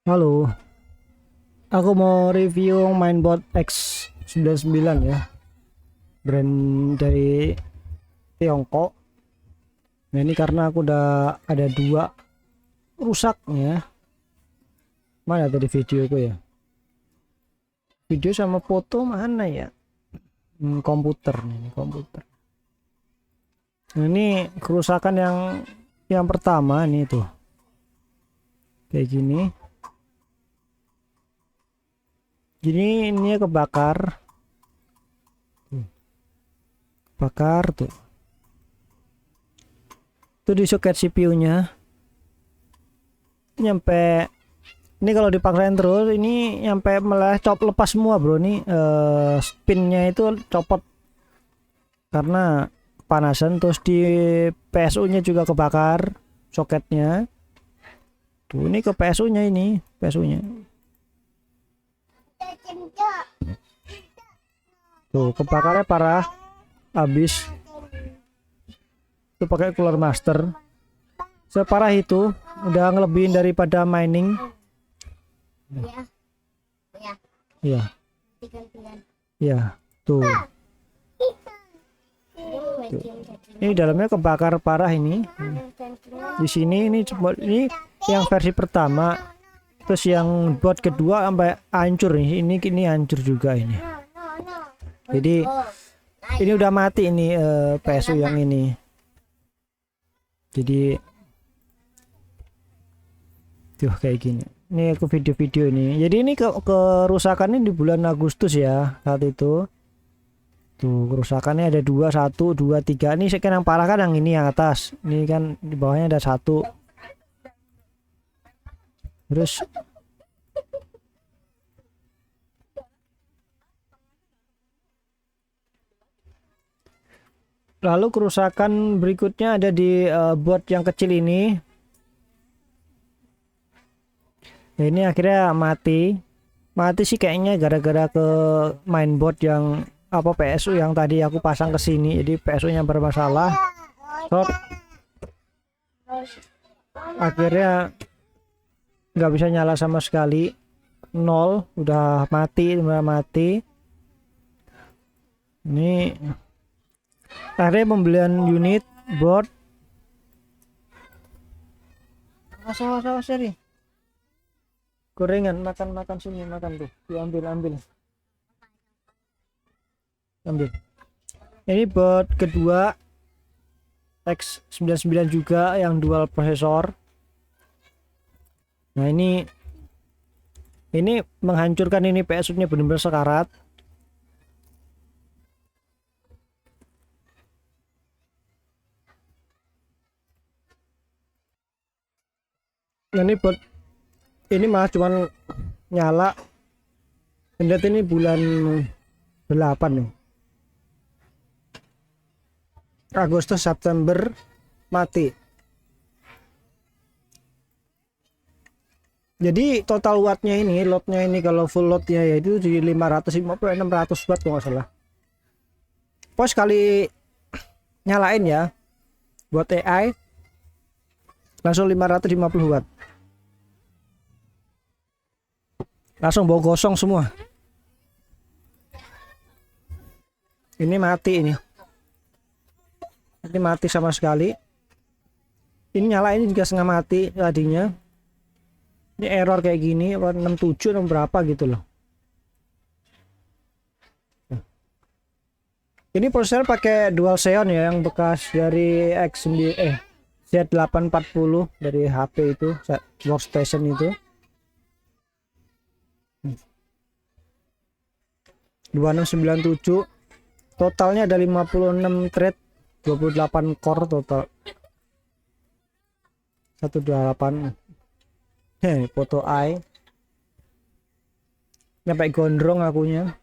Halo, aku mau review Mainbot X99 ya, brand dari Tiongkok. Nah ini karena aku udah ada dua rusaknya. Mana tadi videoku ya? Video sama foto mana ya? Komputer nih, komputer. Nah, ini kerusakan yang pertama nih tuh, kayak gini. Jadi ini kebakar tuh. Itu di soket CPU nya nyampe ini, kalau dipaksain terus ini nyampe lepas semua bro. Nih spinnya itu copot karena kepanasan. Terus di PSU nya juga kebakar soketnya tuh. Ini ke PSU nya, ini PSU nya tuh kebakarnya parah habis. Itu pakai Cooler Master separah itu, udah ngelebihin daripada mining. Iya, iya tuh. Ini dalamnya kebakar parah ini. Di sini ini yang versi pertama. Terus yang buat kedua sampai hancur nih. Ini hancur juga ini. Jadi ini udah mati ini PSU yang ini. Jadi tuh kayak gini. Ini aku video-video ini. Jadi ini kerusakannya di bulan Agustus ya saat itu. Tuh kerusakannya ada 2, 1, 2, 3. Ini sekian yang parah kan yang ini, yang atas. Ini kan di bawahnya ada 1. Terus lalu kerusakan berikutnya ada di board yang kecil ini. Nah, ini akhirnya mati sih kayaknya gara-gara ke mainboard yang apa PSU yang tadi aku pasang ke sini. Jadi PSU nya bermasalah, short, akhirnya nggak bisa nyala sama sekali, 0, udah mati. Ini akhirnya pembelian unit board. Awas seri gorengan, makan sini, makan tuh, diambil. Ini board kedua X99 juga yang dual prosesor. Nah ini menghancurkan ini PSU nya, benar-benar sekarat. Nah ini buat ini malah cuman nyala. Lihat ini bulan 8 nih, Agustus, September mati. Jadi total wattnya ini, loadnya ini, kalau full loadnya ya itu di 550-600 watt kalau nggak salah. Pos kali nyalain ya buat AI langsung 550 watt, langsung bawa gosong semua. Ini mati sama sekali. Ini nyala, ini juga setengah mati tadinya. Ini error kayak gini 67 atau berapa gitu loh. Ini prosesor pakai dual Xeon ya, yang bekas dari Z840 dari HP itu, workstation itu. 2697. Totalnya ada 56 thread, 28 core total. 128. Foto eye. Nyampe gondrong akunya.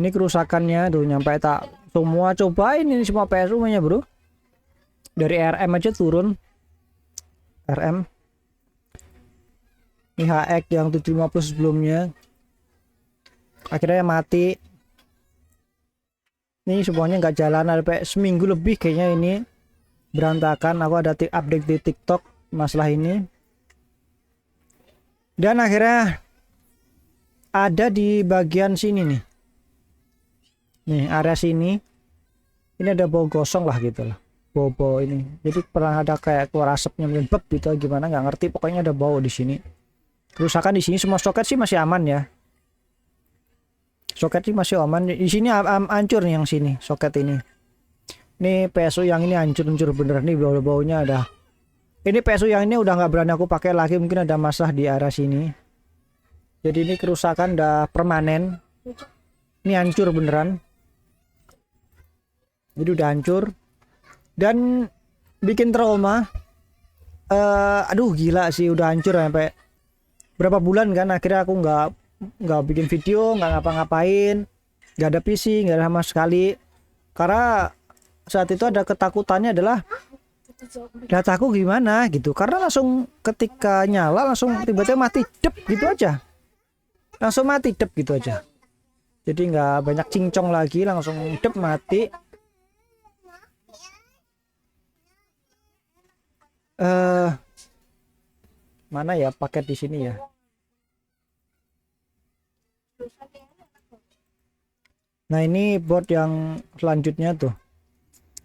Ini kerusakannya tuh nyampe tak semua. Cobain ini semua PSU nya bro. Dari RM aja turun. RM. Ini HX yang 750 sebelumnya. Akhirnya mati. Ini semuanya nggak jalan, ada seminggu lebih kayaknya ini berantakan. Aku ada update di TikTok masalah ini. Dan akhirnya ada di bagian sini nih. Nih area sini. Ini ada bau gosong lah gitu lah. Bau-bau ini. Jadi pernah ada kayak keluar asapnya menyebab gitu gimana nggak ngerti. Pokoknya ada bau di sini. Kerusakan di sini semua soket sih masih aman ya. Soket sih masih aman. Di sini hancur nih yang sini soket ini. Ini PSU yang ini hancur-hancur bener nih bau-baunya ada. Ini PSU yang ini udah nggak berani aku pakai lagi, mungkin ada masalah di area sini. Jadi ini kerusakan udah permanen. Ini hancur beneran. Jadi udah hancur dan bikin trauma. Aduh gila sih udah hancur sampai berapa bulan kan akhirnya aku nggak bikin video, nggak ngapa-ngapain, nggak ada PC, nggak ada sama sekali karena saat itu ada ketakutannya adalah dataku gimana gitu karena langsung ketika nyala langsung tiba-tiba mati dep gitu aja, langsung mati dep gitu aja. Jadi nggak banyak cincong lagi, langsung dep mati. Mana ya paket di sini ya? Nah ini board yang selanjutnya tuh.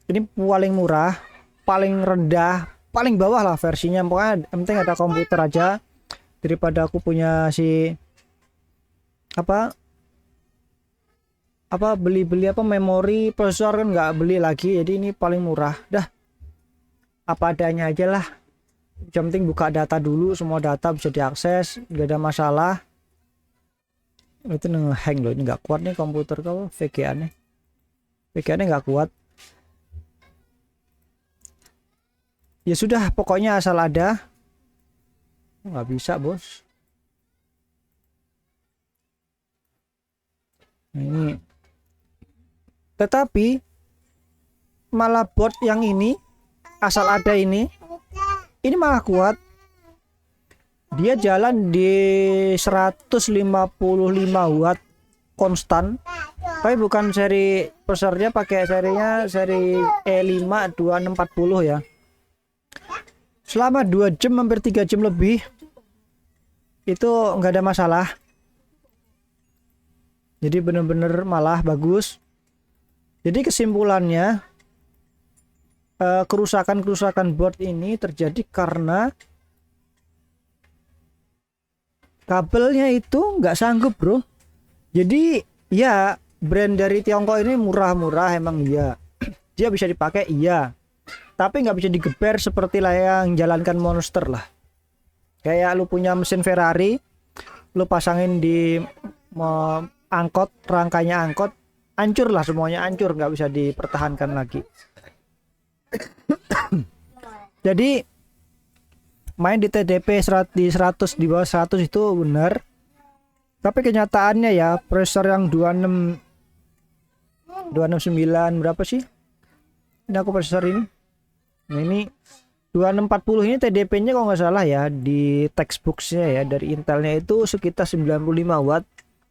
Ini paling murah, paling rendah, paling bawah lah versinya. Pokoknya yang penting ada komputer aja daripada aku punya si apa beli apa memori prosesor kan nggak beli lagi. Jadi ini paling murah. Dah apa adanya aja lah. Yang penting buka data dulu, semua data bisa diakses, nggak ada masalah. Itu nge-hang loh, ini nggak kuat nih komputer kau VGA nya nggak kuat. Ya sudah pokoknya asal ada. Nggak bisa bos. Nah, ini tetapi malah board yang ini asal ada ini malah kuat. Dia jalan di 155 watt konstan, tapi bukan seri prosesornya, pakai seri E5 2640 ya. Selama 2 jam hampir 3 jam lebih itu nggak ada masalah. Jadi bener-bener malah bagus. Jadi kesimpulannya kerusakan board ini terjadi karena kabelnya itu nggak sanggup bro. Jadi ya brand dari Tiongkok ini murah-murah emang iya. Dia bisa dipakai iya, tapi nggak bisa digeber seperti lah yang jalankan monster lah. Kayak lu punya mesin Ferrari, lu pasangin di angkot, rangkanya angkot, hancur lah semuanya, hancur, nggak bisa dipertahankan lagi. Jadi main di TDP di 100 di bawah 100 itu benar, tapi kenyataannya ya prosesor yang 269 berapa sih ini aku prosesor ini. Nah ini 2640 ini TDP-nya kalau nggak salah ya di textbooknya ya dari Intelnya itu sekitar 95 watt,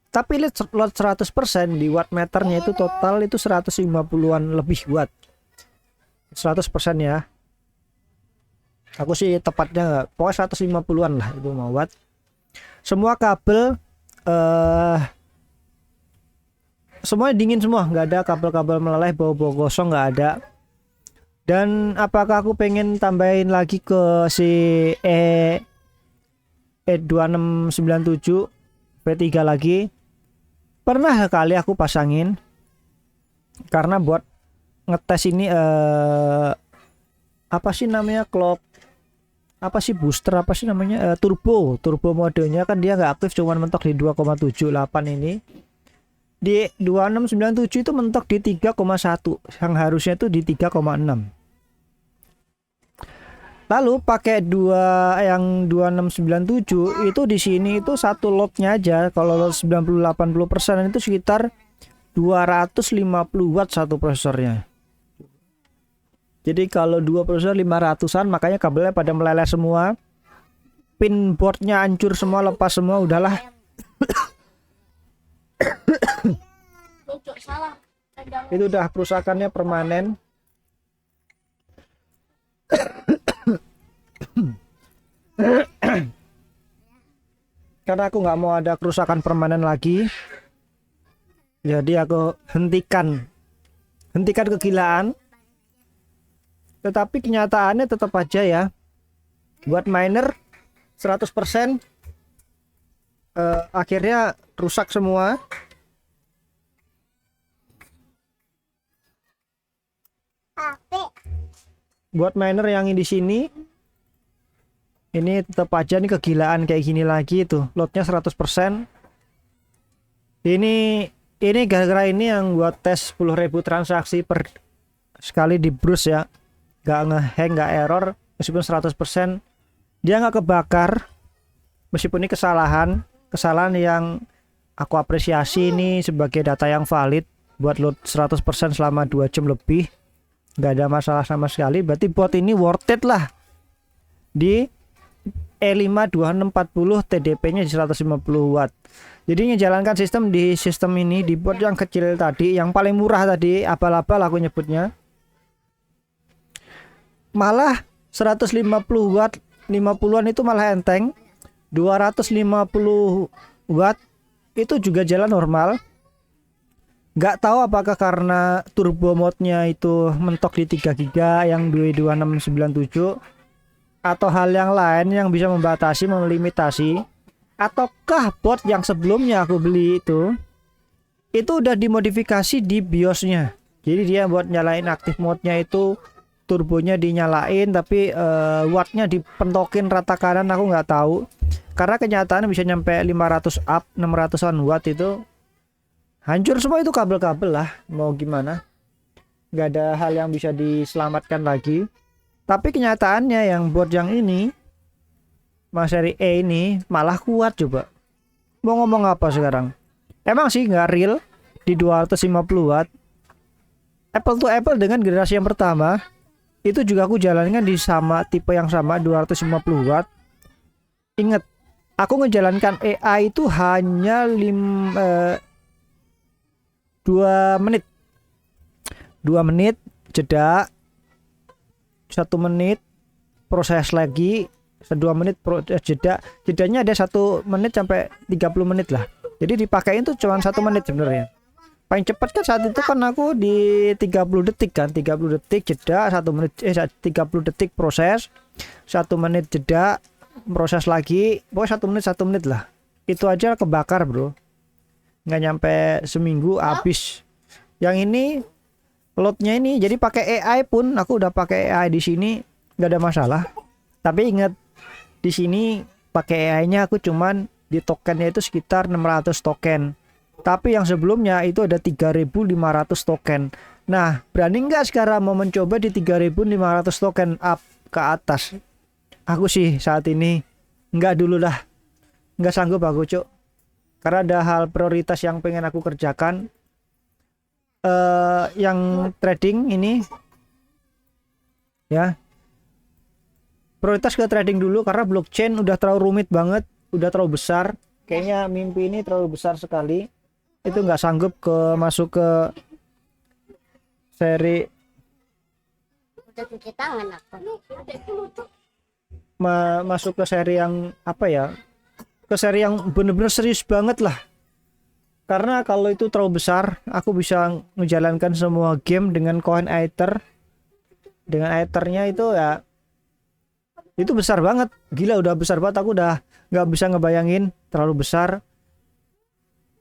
tapi load 100% di watt meternya itu total itu 150-an lebih watt 100% ya. Aku sih tepatnya nggak, pokoknya 150-an lah itu mau watt. Semua kabel semuanya dingin semua, nggak ada kabel-kabel meleleh, bau-bau gosong nggak ada. Dan apakah aku pengen tambahin lagi ke si E2697 V3 lagi? Pernah kali aku pasangin karena buat ngetes ini apa sih namanya clock, apa sih booster, apa sih namanya turbo modenya kan dia nggak aktif, cuman mentok di 2,78 ini. Di 2697 itu mentok di 3,1 yang harusnya itu di 3,6. Lalu pakai yang 2697 itu di sini itu satu lotnya aja, kalau lot 90-80% itu sekitar 250 watt satu prosesornya. Jadi kalau dua prosesor 500-an, makanya kabelnya pada meleleh semua, pin boardnya hancur semua, lepas semua, udahlah. Itu udah kerusakannya permanen. karena aku nggak mau ada kerusakan permanen lagi. Jadi aku hentikan kegilaan. Tetapi kenyataannya tetap aja ya, buat miner 100% akhirnya rusak semua. Buat miner yang di sini ini tetap aja nih kegilaan kayak gini lagi tuh, loadnya 100%. Ini gara-gara ini yang buat tes 10.000 transaksi per sekali di Bruce ya, nggak ngehang, nggak error, meskipun 100% dia nggak kebakar. Meskipun ini kesalahan yang aku apresiasi ini sebagai data yang valid buat load 100% selama 2 jam lebih, nggak ada masalah sama sekali. Berarti bot ini worth it lah. Di E52640 TDP-nya di 150 watt. Jadi menjalankan sistem ini di bot yang kecil tadi, yang paling murah tadi, abal-abal aku nyebutnya, malah 150 watt 50-an itu malah enteng. 250 watt itu juga jalan normal. Nggak tahu apakah karena turbo mode-nya itu mentok di 3 GB yang 22697 atau hal yang lain yang bisa membatasi, melimitasi, ataukah bot yang sebelumnya aku beli itu udah dimodifikasi di BIOS-nya. Jadi dia buat nyalain aktif mode-nya itu turbonya dinyalain, tapi wattnya dipentokin rata kanan, aku nggak tahu. Karena kenyataannya bisa nyampe 500 up, 600-an watt itu hancur semua itu kabel-kabel lah, mau gimana. Nggak ada hal yang bisa diselamatkan lagi. Tapi kenyataannya yang board yang ini, Mas seri E ini malah kuat coba. Mau ngomong apa sekarang? Emang sih nggak real di 250 watt. Apple to Apple dengan generasi yang pertama itu juga aku jalankan di sama tipe yang sama 250 watt. Ingat, aku ngejalankan AI itu hanya 2 menit. 2 menit jeda, 1 menit proses lagi, 2 menit jedanya ada 1 menit sampai 30 menit lah. Jadi dipakai itu cuma 1 menit sebenarnya. Paling cepat kan saat itu kan aku di 30 detik kan, 30 detik jeda, 1 menit 30 detik proses, 1 menit jeda, proses lagi, pokoknya 1 menit lah. Itu aja kebakar bro, nggak nyampe seminggu habis. Yang ini loadnya ini, jadi pakai AI pun aku udah pakai AI di sini nggak ada masalah. Tapi ingat, di sini pakai AI-nya aku cuman di tokennya itu sekitar 600 token. Tapi yang sebelumnya itu ada 3.500 token. Nah, berani nggak sekarang mau mencoba di 3.500 token up ke atas? Aku sih saat ini nggak dulu lah. Nggak sanggup aku cuk. Karena ada hal prioritas yang pengen aku kerjakan. Yang trading ini ya. Prioritas ke trading dulu karena blockchain udah terlalu rumit banget. Udah terlalu besar. Kayaknya mimpi ini terlalu besar sekali. Itu nggak sanggup masuk ke seri masuk ke seri yang apa ya, ke seri yang bener-bener serius banget lah. Karena kalau itu terlalu besar, aku bisa menjalankan semua game dengan koin Aether. Dengan Aethernya itu ya, itu besar banget, gila udah besar banget. Aku udah nggak bisa ngebayangin, terlalu besar.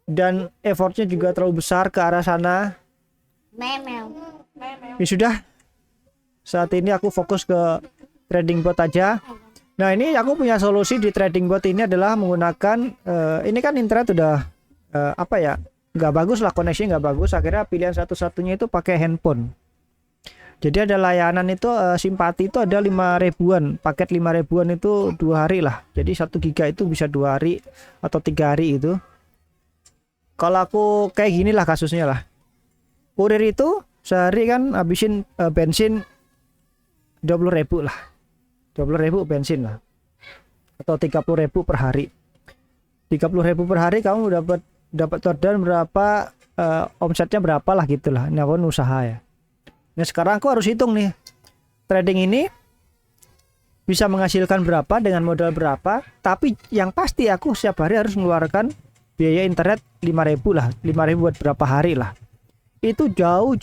Dan effortnya juga terlalu besar ke arah sana. Ya sudah, saat ini aku fokus ke trading bot aja. Nah ini aku punya solusi di trading bot ini adalah menggunakan ini kan internet udah apa ya, nggak bagus lah, koneksi nggak bagus. Akhirnya pilihan satu-satunya itu pakai handphone. Jadi ada layanan itu simpati itu ada 5.000-an, paket 5.000-an itu 2 hari lah. Jadi 1 giga itu bisa 2 hari atau 3 hari itu. Kalau aku kayak gini lah kasusnya lah. Kurir itu sehari kan habisin bensin 20.000 lah. 20.000 bensin lah. Atau 30.000 per hari. 30.000 per hari kamu dapat orderan berapa, omsetnya berapa lah gitulah. Ini aku usaha ya. Nah sekarang aku harus hitung nih. Trading ini bisa menghasilkan berapa dengan modal berapa, tapi yang pasti aku setiap hari harus mengeluarkan biaya internet 5.000 lah, 5.000 buat berapa hari lah. Itu jauh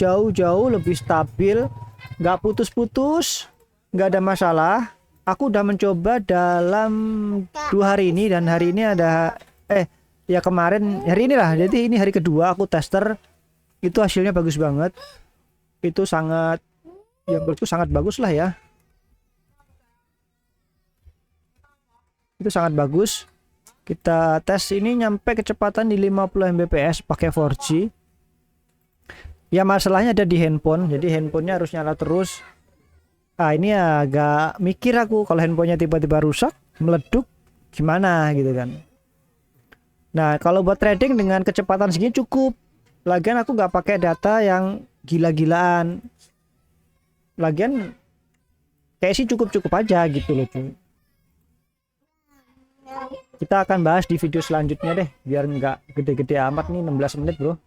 lebih stabil, nggak putus-putus, nggak ada masalah. Aku udah mencoba dalam 2 hari ini, dan hari ini ada ya kemarin hari inilah, jadi ini hari kedua aku tester. Itu hasilnya bagus banget. Itu sangat, ya menurutku sangat bagus lah ya. Itu sangat bagus. Kita tes ini nyampe kecepatan di 50 Mbps pakai 4G. Ya masalahnya ada di handphone, jadi handphonenya harus nyala terus. Ini agak mikir aku, kalau handphonenya tiba-tiba rusak, meleduk, gimana gitu kan. Nah kalau buat trading dengan kecepatan segini cukup. Lagian aku nggak pakai data yang gila-gilaan. Lagian kayak sih cukup-cukup aja gitu loh cuy. Kita akan bahas di video selanjutnya deh, biar nggak gede-gede amat nih, 16 menit bro.